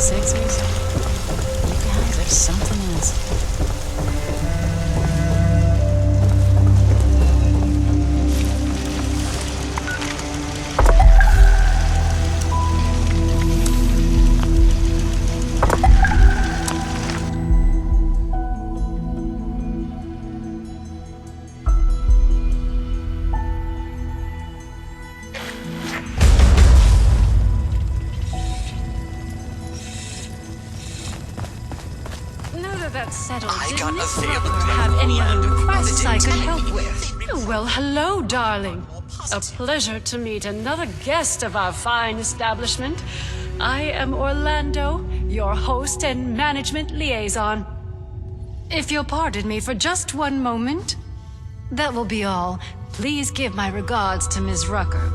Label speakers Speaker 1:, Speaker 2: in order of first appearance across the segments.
Speaker 1: Sixies. You guys are something else.
Speaker 2: Have any other requests I could help with?
Speaker 3: Well, hello, darling. A pleasure to meet another guest of our fine establishment. I am Orlando, your host and management liaison. If you'll pardon me for just one moment, that will be all. Please give my regards to Ms. Rucker.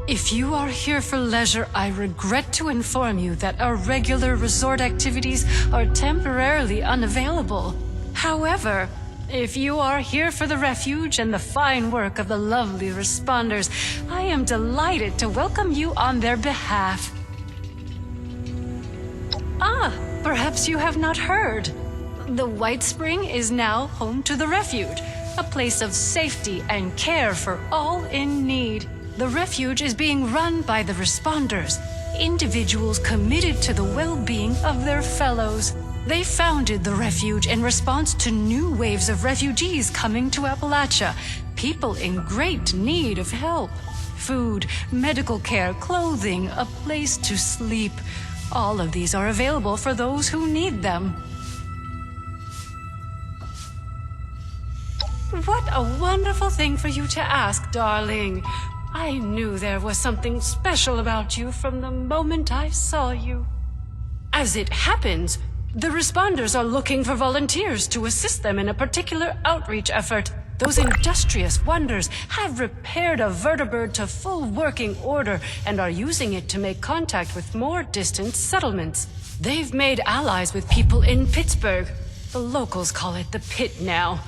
Speaker 3: If you are here for leisure, I regret to inform you that our regular resort activities are temporarily unavailable. However, if you are here for the refuge and the fine work of the lovely responders, I am delighted to welcome you on their behalf. Perhaps you have not heard. The White Spring is now home to the refuge, a place of safety and care for all in need. The refuge is being run by the responders, individuals committed to the well-being of their fellows. They founded the refuge in response to new waves of refugees coming to Appalachia, people in great need of help. Food, medical care, clothing, a place to sleep. All of these are available for those who need them. What a wonderful thing for you to ask, darling. I knew there was something special about you from the moment I saw you. As it happens, the responders are looking for volunteers to assist them in a particular outreach effort. Those industrious wonders have repaired a vertibird to full working order and are using it to make contact with more distant settlements. They've made allies with people in Pittsburgh. The locals call it the Pitt now,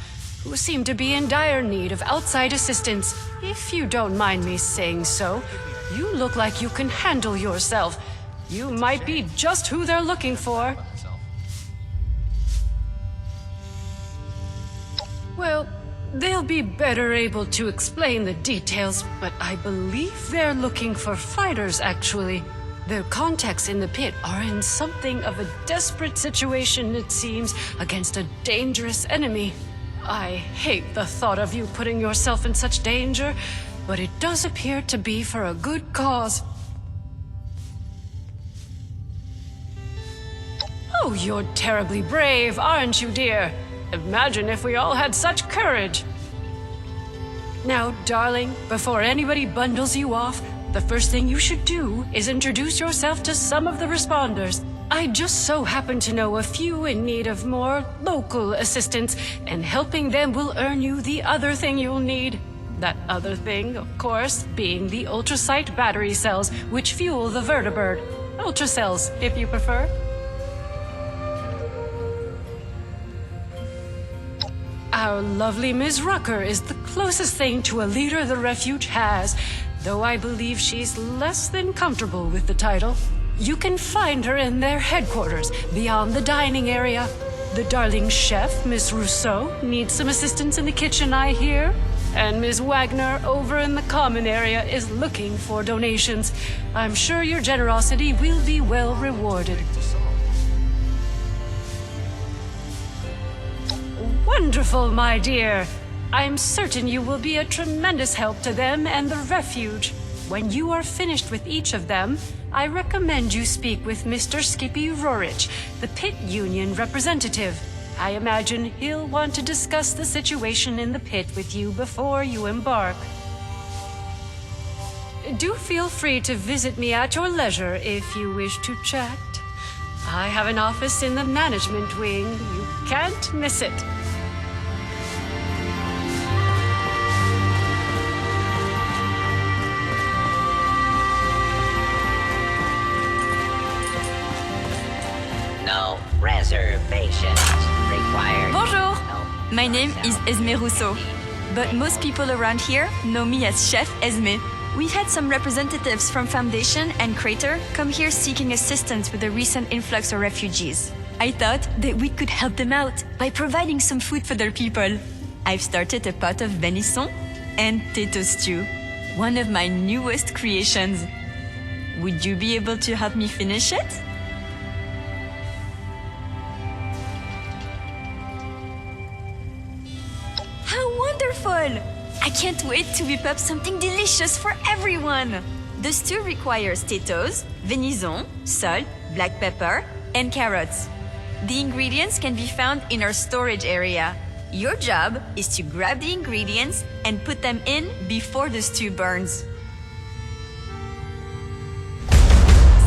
Speaker 3: who seem to be in dire need of outside assistance. If you don't mind me saying so, you look like you can handle yourself. You might be just who they're looking for. Well, they'll be better able to explain the details, but I believe they're looking for fighters, actually. Their contacts in the pit are in something of a desperate situation, it seems, against a dangerous enemy. I hate the thought of you putting yourself in such danger, but it does appear to be for a good cause. Oh, you're terribly brave, aren't you, dear? Imagine if we all had such courage. Now, darling, before anybody bundles you off, the first thing you should do is introduce yourself to some of the responders. I just so happen to know a few in need of more local assistance, and helping them will earn you the other thing you'll need. That other thing, of course, being the ultrasight battery cells, which fuel the vertibird. Ultracells, if you prefer. Our lovely Ms. Rucker is the closest thing to a leader the refuge has, though I believe she's less than comfortable with the title. You can find her in their headquarters, beyond the dining area. The darling chef, Miss Rousseau, needs some assistance in the kitchen, I hear. And Ms. Wagner, over in the common area, is looking for donations. I'm sure your generosity will be well rewarded. Wonderful, my dear. I'm certain you will be a tremendous help to them and the refuge. When you are finished with each of them, I recommend you speak with Mr. Skippy Rorich, the Pit Union representative. I imagine he'll want to discuss the situation in the pit with you before you embark. Do feel free to visit me at your leisure if you wish to chat. I have an office in the management wing. You can't miss it.
Speaker 4: No reservations required.
Speaker 5: Bonjour! My name is Esme Rousseau, but most people around here know me as Chef Esme. We've had some representatives from Foundation and Crater come here seeking assistance with the recent influx of refugees. I thought that we could help them out by providing some food for their people. I've started a pot of venison and potato stew, one of my newest creations. Would you be able to help me finish it? How wonderful! I can't wait to whip up something delicious for everyone! The stew requires potatoes, venison, salt, black pepper, and carrots. The ingredients can be found in our storage area. Your job is to grab the ingredients and put them in before the stew burns.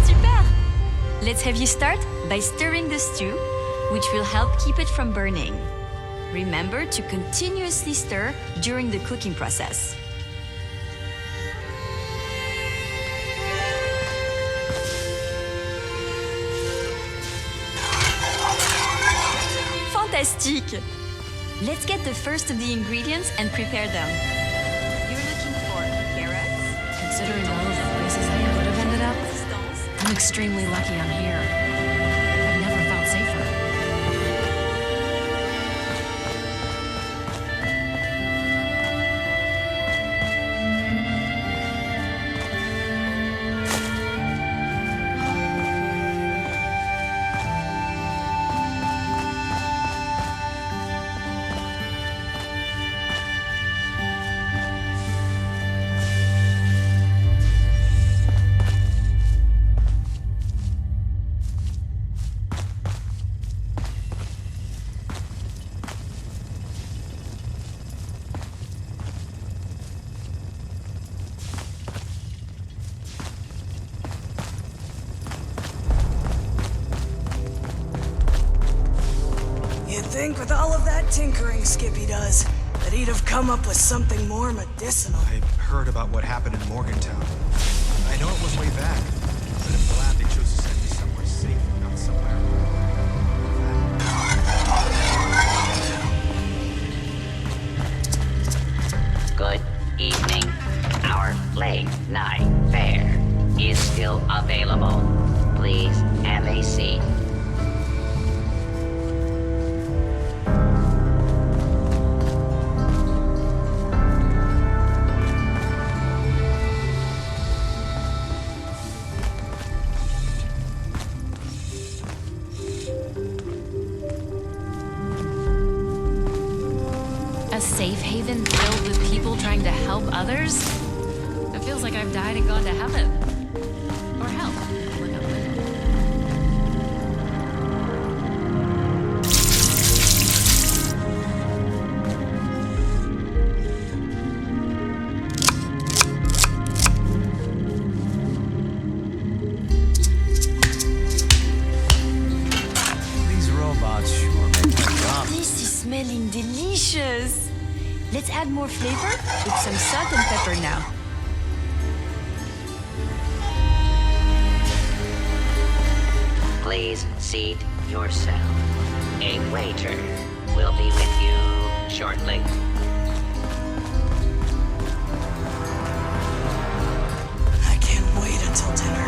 Speaker 5: Super! Let's have you start by stirring the stew, which will help keep it from burning. Remember to continuously stir during the cooking process. Fantastique! Let's get the first of the ingredients and prepare them. You're looking for carrots?
Speaker 1: Considering all of the places I could have ended up, I'm extremely lucky I'm here. I've never felt safer.
Speaker 6: You'd think with all of that tinkering Skippy does, that he'd have come up with something more medicinal.
Speaker 7: I heard about what happened in Morgantown. I know it was way back, but I'm glad they chose to send me somewhere safe, not somewhere.
Speaker 4: Good evening. Our late night fare is still available. Please have a seat.
Speaker 1: A safe haven filled with people trying to help others? It feels like I've died and gone to heaven. Or hell.
Speaker 7: These robots sure make my job.
Speaker 5: This is smelling delicious! Let's add more flavor with some salt and pepper now.
Speaker 4: Please seat yourself. A waiter will be with you shortly.
Speaker 6: I can't wait until dinner.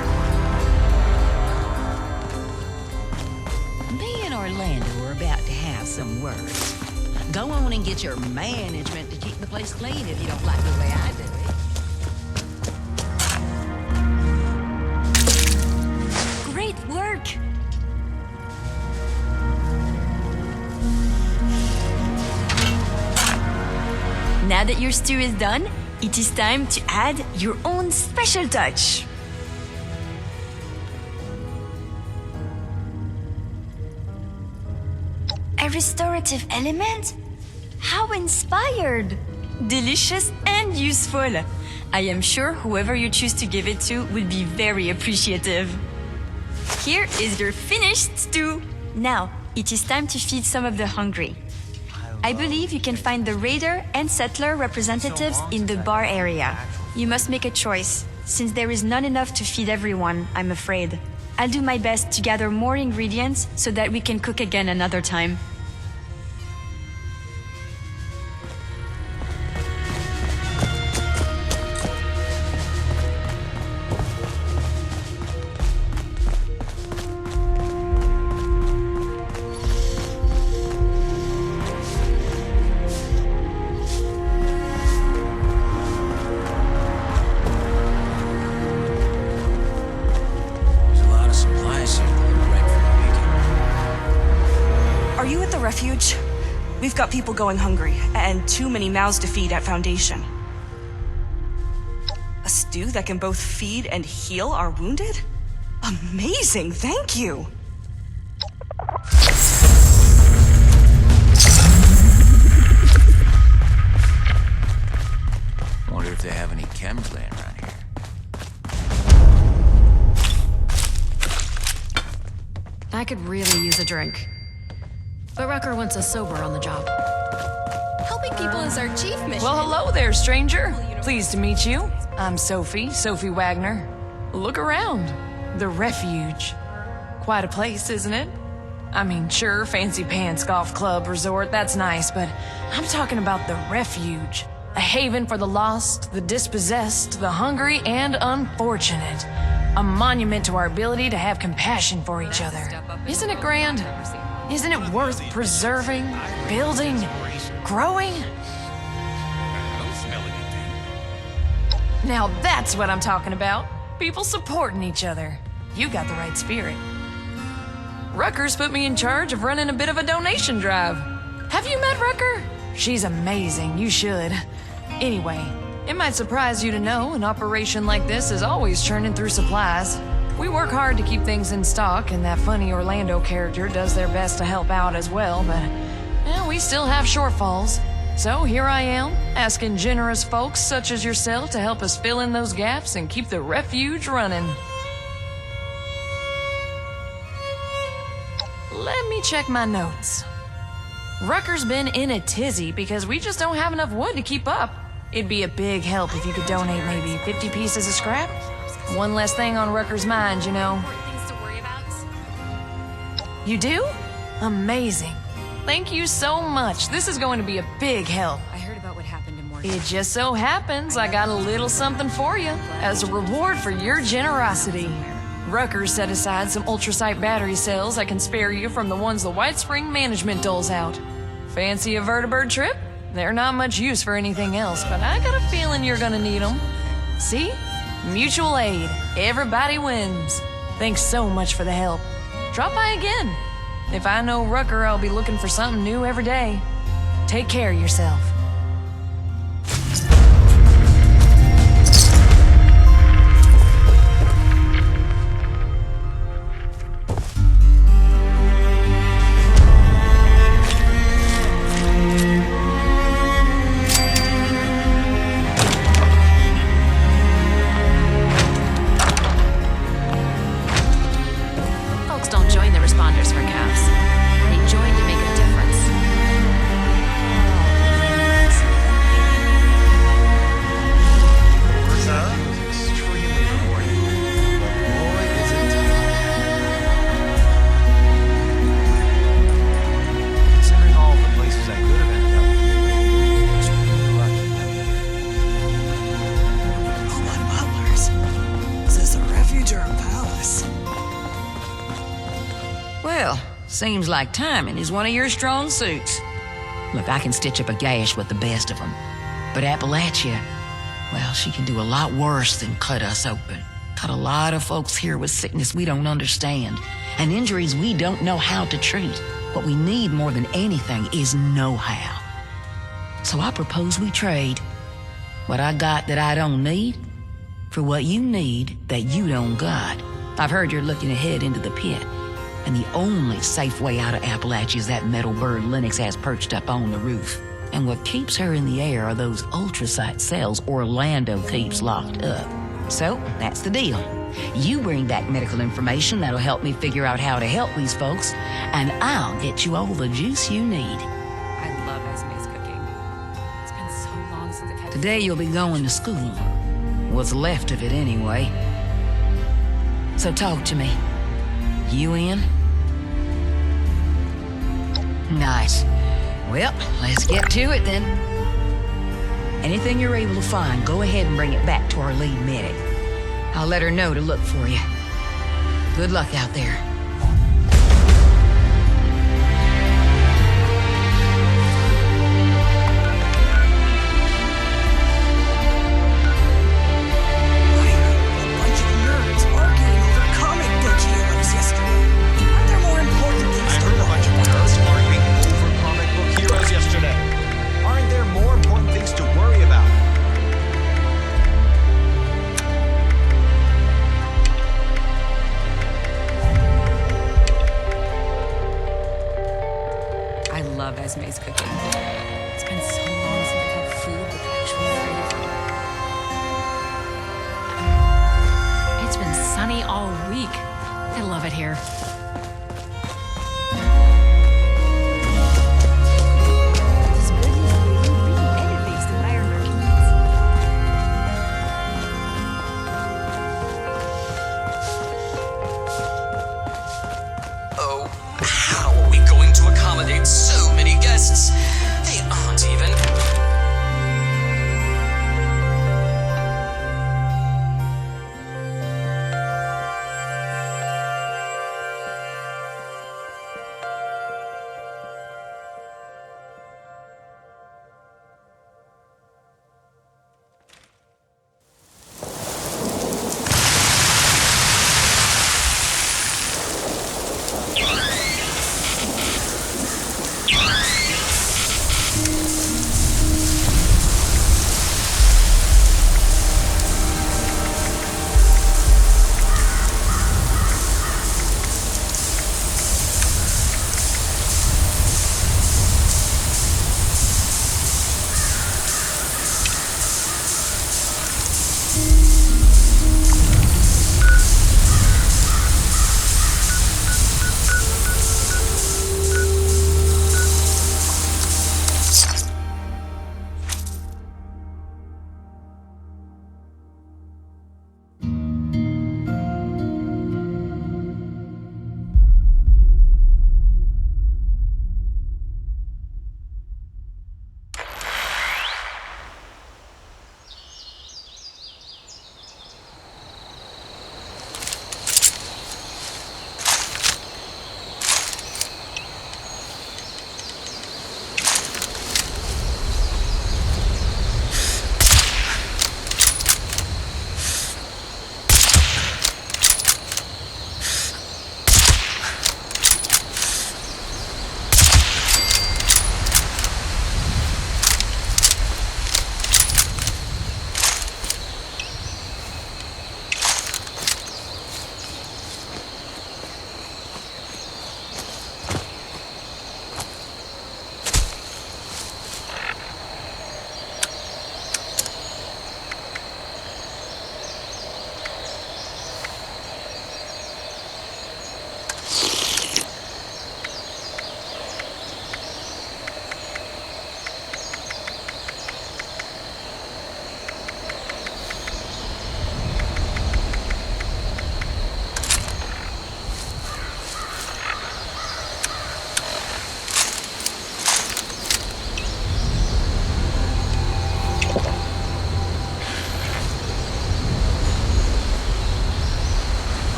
Speaker 8: Me and Orlando are about to have some words. Go on and get your management to keep the place clean if you don't like the way I do it.
Speaker 5: Great work! Now that your stew is done, it is time to add your own special touch. A restorative element? How inspired! Delicious and useful. I am sure whoever you choose to give it to will be very appreciative. Here is your finished stew. Now, it is time to feed some of the hungry. I believe you can find the raider and settler representatives in the bar area. You must make a choice, since there is not enough to feed everyone, I'm afraid. I'll do my best to gather more ingredients so that we can cook again another time.
Speaker 6: you at the refuge? We've got people going hungry, and too many mouths to feed at Foundation. A stew that can both feed and heal our wounded? Amazing, thank you!
Speaker 9: Wonder if they have any chems laying around here.
Speaker 1: I could really use a drink. But Rucker wants us sober on the job.
Speaker 5: Helping people is our chief mission.
Speaker 10: Well, hello there, stranger. Pleased to meet you. I'm Sophie Wagner. Look around. The refuge. Quite a place, isn't it? I mean, sure, fancy pants, golf club, resort, that's nice, but I'm talking about the refuge. A haven for the lost, the dispossessed, the hungry, and unfortunate. A monument to our ability to have compassion for each other. Isn't it grand? Isn't it worth preserving, building, growing? Now that's what I'm talking about. People supporting each other. You got the right spirit. Rucker's put me in charge of running a bit of a donation drive. Have you met Rucker? She's amazing, you should. Anyway, it might surprise you to know an operation like this is always churning through supplies. We work hard to keep things in stock, and that funny Orlando character does their best to help out as well, but we still have shortfalls. So here I am, asking generous folks such as yourself to help us fill in those gaps and keep the refuge running. Let me check my notes. Rucker's been in a tizzy because we just don't have enough wood to keep up. It'd be a big help if you could donate maybe 50 pieces of scrap. One less thing on Rucker's mind, you know. You do? Amazing. Thank you so much. This is going to be a big help.
Speaker 8: I heard about what happened in Morgan.
Speaker 10: It just so happens I got a little something for you as a reward for your generosity. Rucker set aside some ultrasight battery cells I can spare you from the ones the White Spring management doles out. Fancy a vertibird trip? They're not much use for anything else, but I got a feeling you're gonna need them. See? Mutual aid. Everybody wins. Thanks so much for the help. Drop by again. If I know Rucker, I'll be looking for something new every day. Take care of yourself.
Speaker 8: Seems like timing is one of your strong suits. Look, I can stitch up a gash with the best of them. But Appalachia, well, she can do a lot worse than cut us open. Cut a lot of folks here with sickness we don't understand, and injuries we don't know how to treat. What we need more than anything is know-how. So I propose we trade what I got that I don't need for what you need that you don't got. I've heard you're looking ahead into the pit. And the only safe way out of Appalachia is that metal bird Lennox has perched up on the roof. And what keeps her in the air are those ultrasight cells Orlando keeps locked up. So, that's the deal. You bring back medical information that'll help me figure out how to help these folks, and I'll get you all the juice you need.
Speaker 1: I love Esme's cooking. It's been so long since I've had...
Speaker 8: Today you'll be going to school. What's left of it anyway. So talk to me. You in? Nice. Well, let's get to it then. Anything you're able to find, go ahead and bring it back to our lead medic. I'll let her know to look for you. Good luck out there.
Speaker 7: I heard a bunch of nerds arguing
Speaker 10: love Esme's cooking. It's been so long since I've had food with actual flavor.
Speaker 1: It's been sunny all week. I love it here.
Speaker 11: How are we going to accommodate so many guests? They aren't even.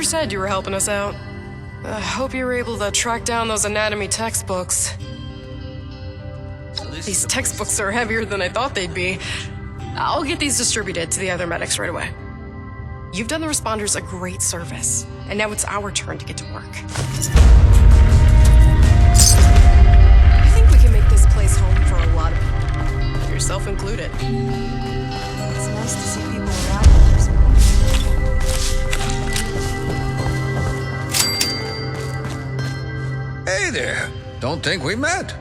Speaker 12: Rucker said you were helping us out. I hope you were able to track down those anatomy textbooks. These textbooks are heavier than I thought they'd be. I'll get these distributed to the other medics right away. You've done the responders a great service, and now it's our turn to get to work. I think we can make this place home for a lot of people, yourself included.
Speaker 6: It's nice to see people around with their support.
Speaker 13: Hey there. Don't think we met.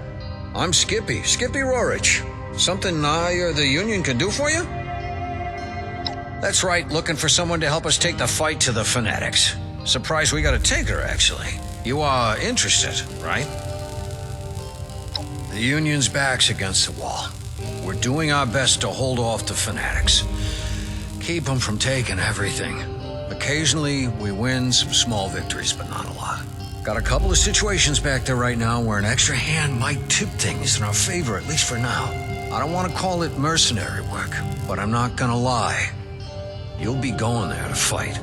Speaker 13: I'm Skippy Rorich. Something I or the Union can do for you? That's right, looking for someone to help us take the fight to the Fanatics. Surprised we got a taker, actually. You are interested, right? The Union's back's against the wall. We're doing our best to hold off the Fanatics. Keep them from taking everything. Occasionally, we win some small victories, but not a lot. Got a couple of situations back there right now where an extra hand might tip things in our favor, at least for now. I don't want to call it mercenary work, but I'm not gonna lie. You'll be going there to fight.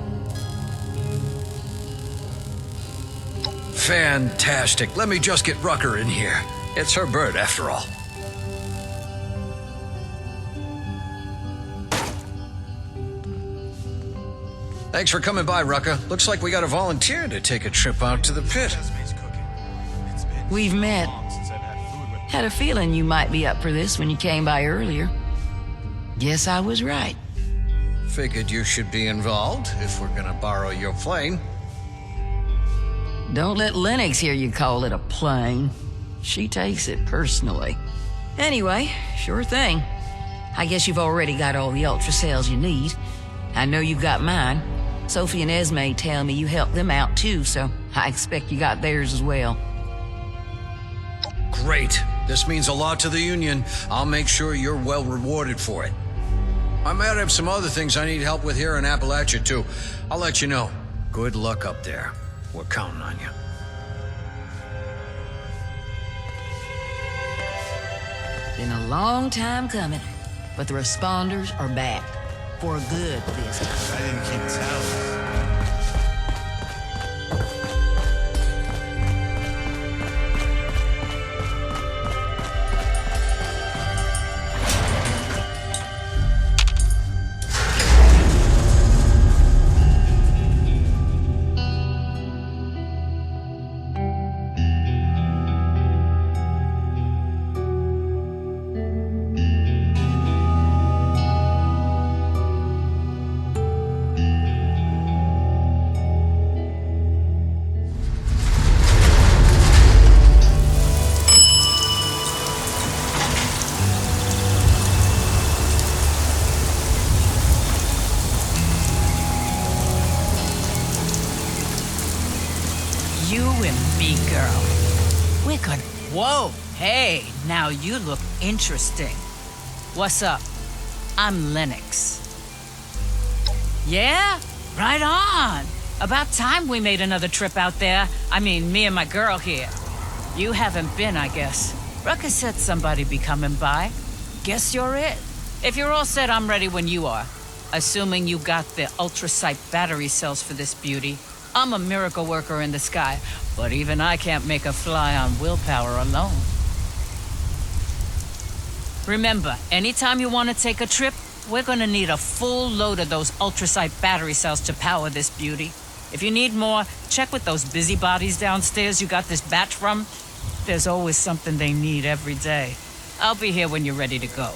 Speaker 13: Fantastic. Let me just get Rucker in here. It's her bird, after all. Thanks for coming by, Rucker. Looks like we got a volunteer to take a trip out to the pit.
Speaker 8: We've met. Had a feeling you might be up for this when you came by earlier. Guess I was right.
Speaker 13: Figured you should be involved if we're gonna borrow your plane.
Speaker 8: Don't let Lennox hear you call it a plane. She takes it personally. Anyway, sure thing. I guess you've already got all the ultra cells you need. I know you've got mine. Sophie and Esme tell me you helped them out too, so I expect you got theirs as well.
Speaker 13: Great. This means a lot to the Union. I'll make sure you're well rewarded for it. I might have some other things I need help with here in Appalachia too. I'll let you know. Good luck up there. We're counting on you.
Speaker 8: Been a long time coming, but the responders are back. For good this time.
Speaker 7: I didn't keep tally.
Speaker 2: Whoa, hey, now you look interesting. What's up? I'm Lennox. Yeah, right on. About time we made another trip out there. I mean, me and my girl here. You haven't been, I guess. Rucker said somebody'd be coming by. Guess you're it. If you're all set, I'm ready when you are. Assuming you got the ultrasight battery cells for this beauty. I'm a miracle worker in the sky, but even I can't make a fly on willpower alone. Remember, anytime you want to take a trip, we're gonna need a full load of those ultrasight battery cells to power this beauty. If you need more, check with those busybodies downstairs you got this batch from. There's always something they need every day. I'll be here when you're ready to go.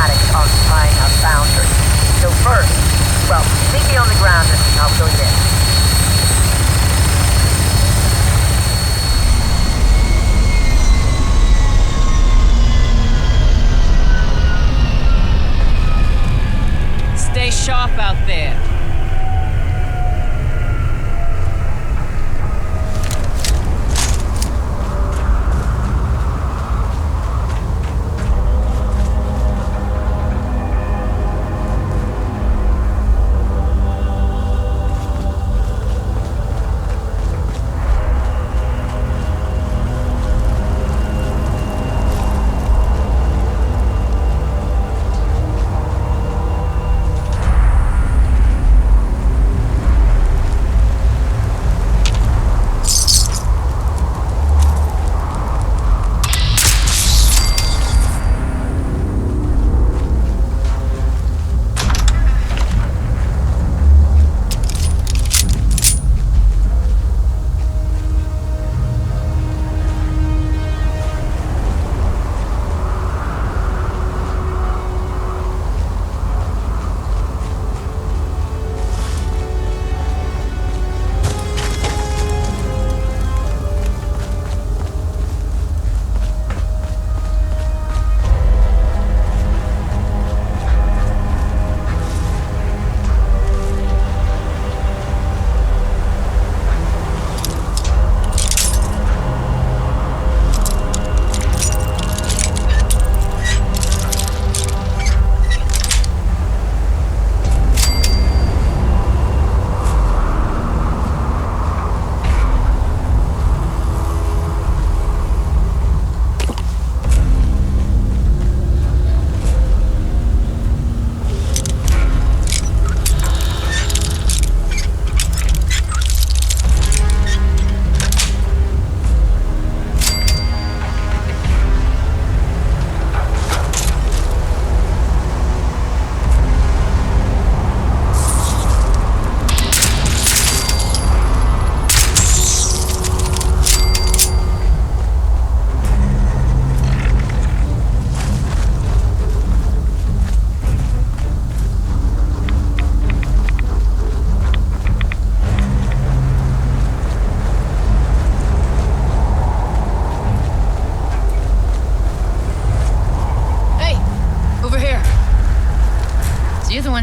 Speaker 14: fanatics occupying our foundry. So first, well, meet me on the ground and I'll fill you in.
Speaker 2: Stay sharp out there.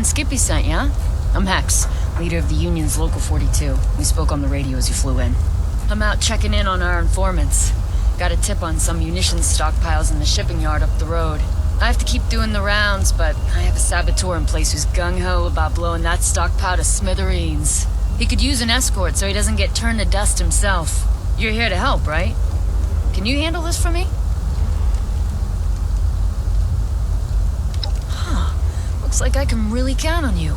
Speaker 1: Skippy sent you, huh? I'm Hex, leader of the Union's Local 42. We spoke on the radio as you flew in. I'm out checking in on our informants. Got a tip on some munitions stockpiles in the shipping yard up the road. I have to keep doing the rounds, but I have a saboteur in place who's gung-ho about blowing that stockpile to smithereens. He could use an escort so he doesn't get turned to dust himself. You're here to help, right? Can you handle this for me? Looks like I can really count on you.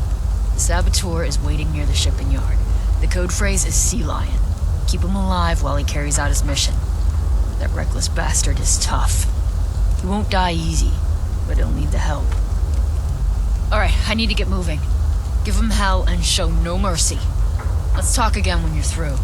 Speaker 1: The saboteur is waiting near the shipping yard. The code phrase is Sea Lion. Keep him alive while he carries out his mission. That reckless bastard is tough. He won't die easy, but he'll need the help. Alright, I need to get moving. Give him hell and show no mercy. Let's talk again when you're through.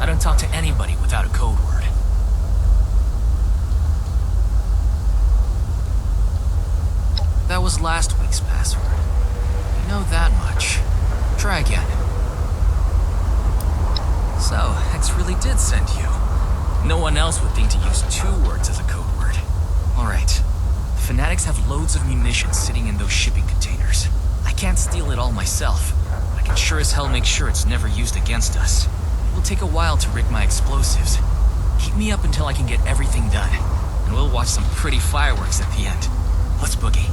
Speaker 11: I don't talk to anybody without a code word. That was last week's password. You know that much. Try again. So, Hex really did send you. No one else would think to use 2 words as a code word. Alright. The Fanatics have loads of munitions sitting in those shipping containers. I can't steal it all myself. I can sure as hell make sure it's never used against us. It will take a while to rig my explosives. Keep me up until I can get everything done. And we'll watch some pretty fireworks at the end. Let's boogie.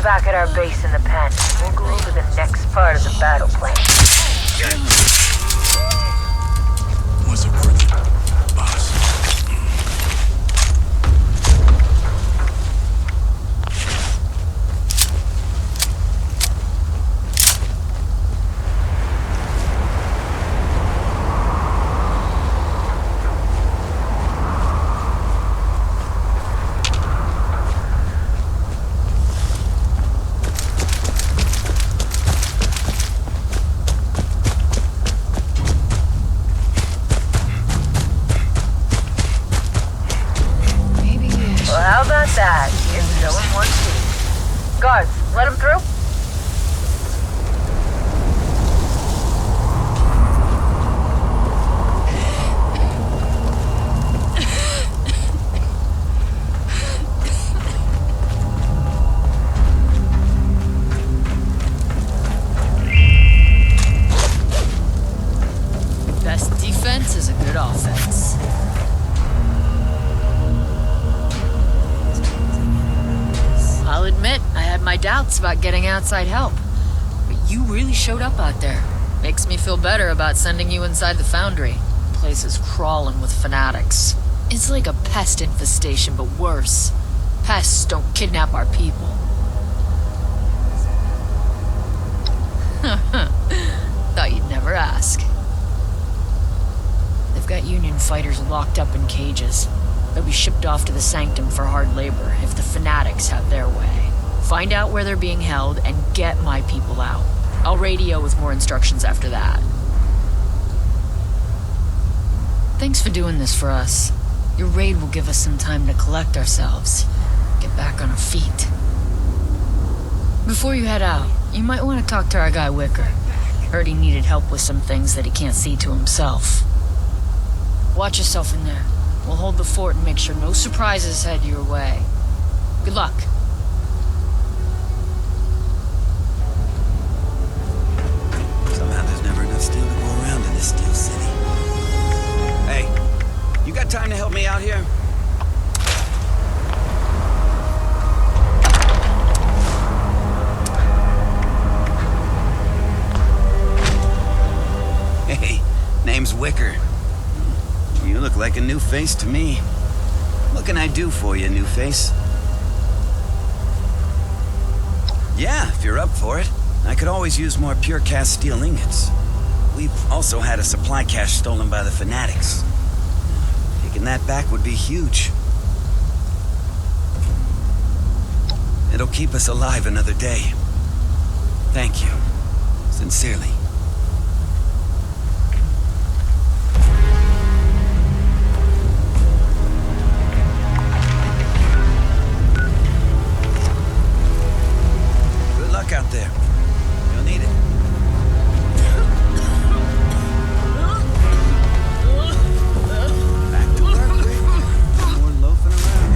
Speaker 14: back at our base in the pen. We'll go over the next part of the battle plan.
Speaker 15: Was it worth it, boss?
Speaker 14: How about that? Here's showing one piece. Guards, let him through.
Speaker 1: Best defense is a good offense. I'll admit, I had my doubts about getting outside help. But you really showed up out there. Makes me feel better about sending you inside the foundry. The place is crawling with fanatics. It's like a pest infestation, but worse. Pests don't kidnap our people. Thought you'd never ask. They've got Union fighters locked up in cages. They'll be shipped off to the Sanctum for hard labor if the fanatics have their way. Find out where they're being held and get my people out. I'll radio with more instructions after that. Thanks for doing this for us. Your raid will give us some time to collect ourselves. Get back on our feet. Before you head out, you might want to talk to our guy Wicker. Heard he needed help with some things that he can't see to himself. Watch yourself in there. We'll hold the fort and make sure no surprises head your way. Good luck.
Speaker 16: Somehow there's never enough steel to go around in this steel city. Hey, you got time to help me out here? Hey, name's Wicker. You look like a new face to me. What can I do for you, new face? Yeah, if you're up for it. I could always use more pure cast steel ingots. We've also had a supply cache stolen by the fanatics. Taking that back would be huge. It'll keep us alive another day. Thank you. Sincerely. Out there. You'll need it. Back to work, Rick. No more loafing around.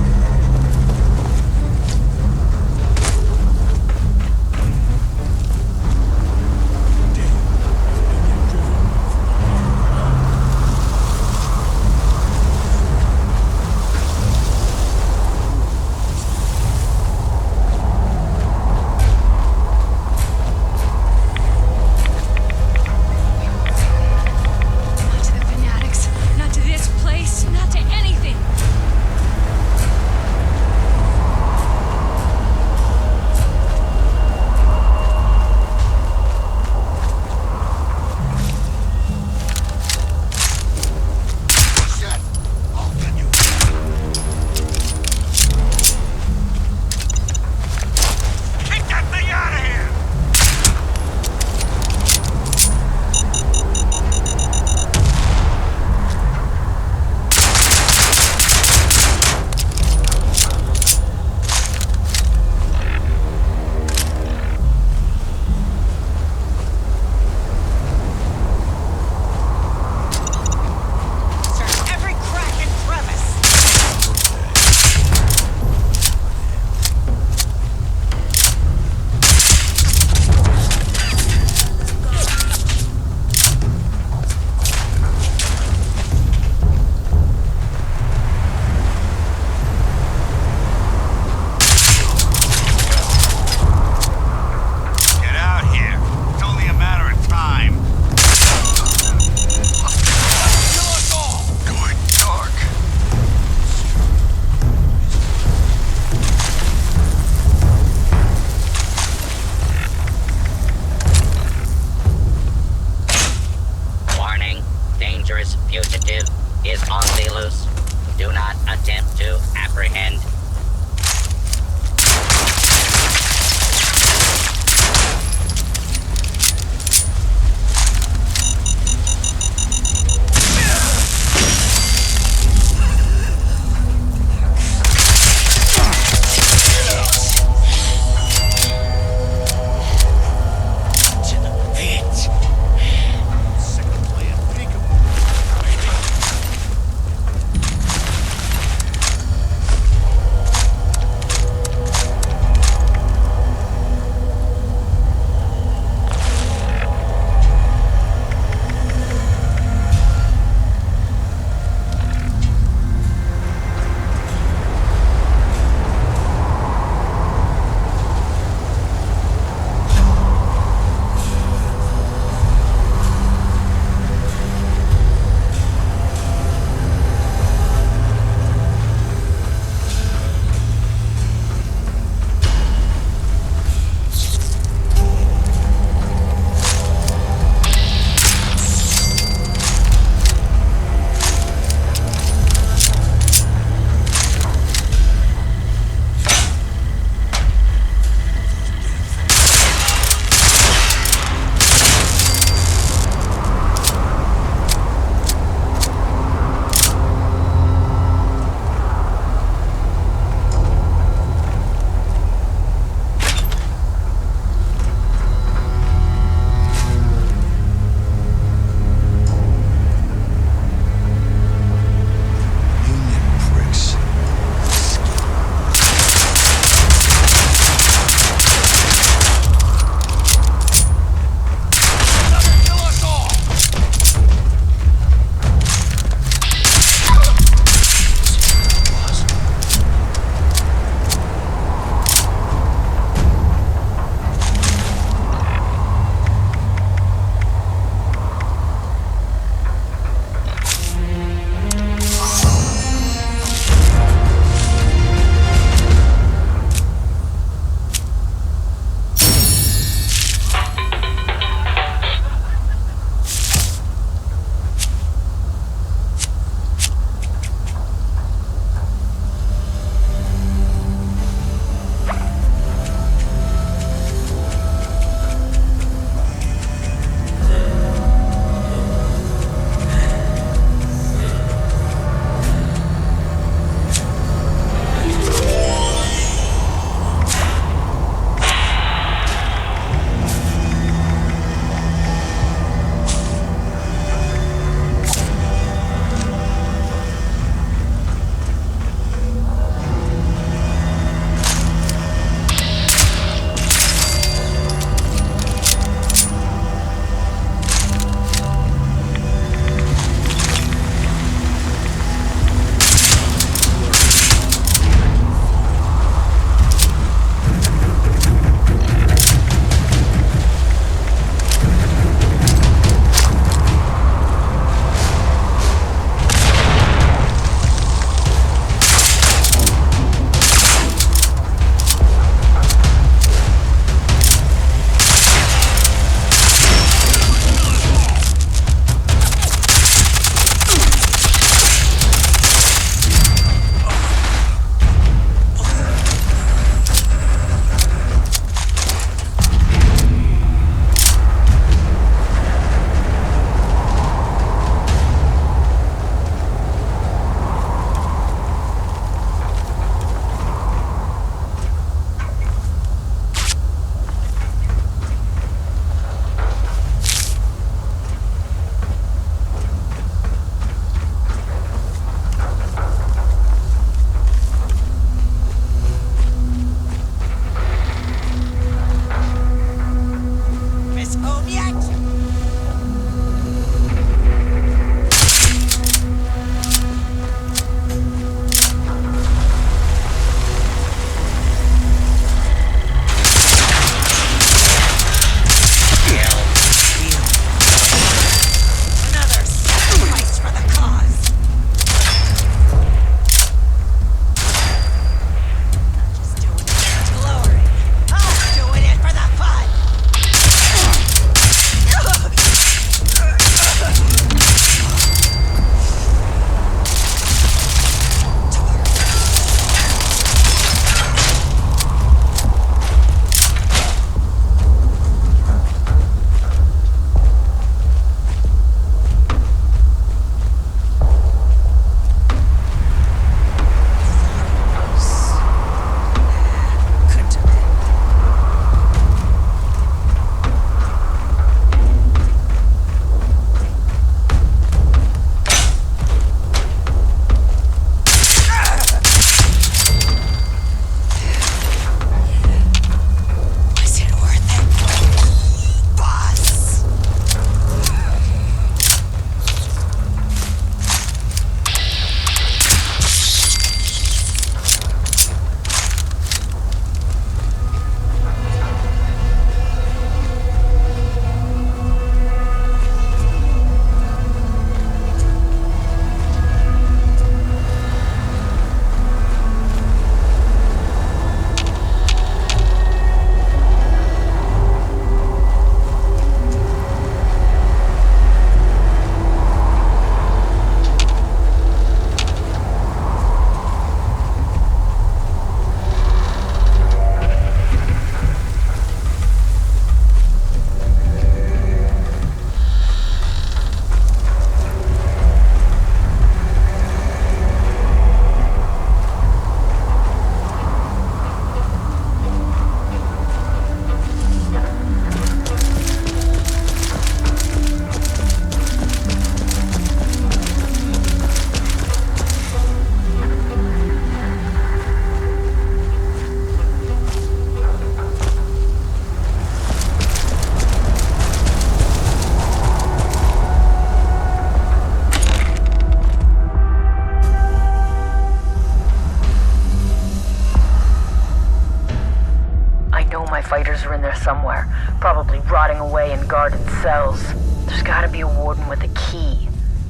Speaker 14: somewhere, probably rotting away in guarded cells. There's gotta be a warden with a key.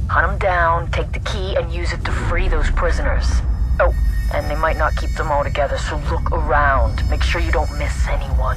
Speaker 14: Hunt them down, take the key, and use it to free those prisoners. Oh, and they might not keep them all together, so look around. Make sure you don't miss anyone.